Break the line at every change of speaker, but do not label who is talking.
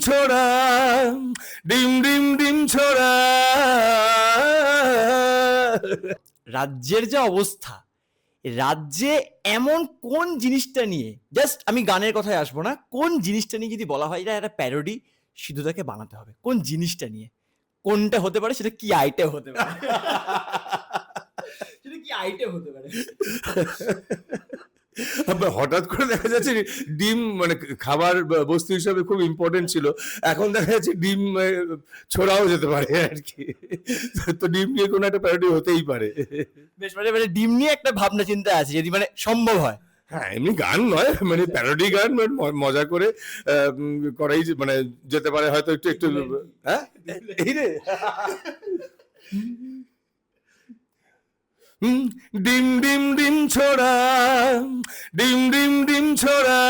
ছোড়া, ডিম ডিম ডিম ছোড়া।
রাজ্যের যে অবস্থা, রাজ্যে এমন কোন জিনিসটা নিয়ে, জাস্ট আমি গানের কথায় আসবো না, কোন জিনিসটা নিয়ে যদি বলা হয় এটা একটা প্যারোডি সিধুদাকে বানাতে হবে, কোন জিনিসটা নিয়ে, কোনটা হতে পারে, সেটা কি আইটেম হতে পারে, সেটা কি আইটেম হতে পারে?
হঠাৎ করে দেখা যাচ্ছে ডিম মানে খাবার বস্তু হিসাবে খুব ইম্পর্টেন্ট ছিল, এখন দেখা যাচ্ছে ডিম ছোড়াও যেতে পারে আর কি। তো ডিম নিয়ে কোনো একটা প্যারোডি হতেই পারে।
বেশ, মানে ডিম নিয়ে একটা ভাবনা চিন্তা আছে, যদি মানে সম্ভব হয়।
হ্যাঁ, এমনি গান নয়, মানে প্যারোডি গান, মজা করে করাই মানে যেতে পারে হয়তো একটু একটু। হ্যাঁ, এই রে ডিম ডিম ডিম ছোড়া, ডিম ডিম ডিম ছোড়া।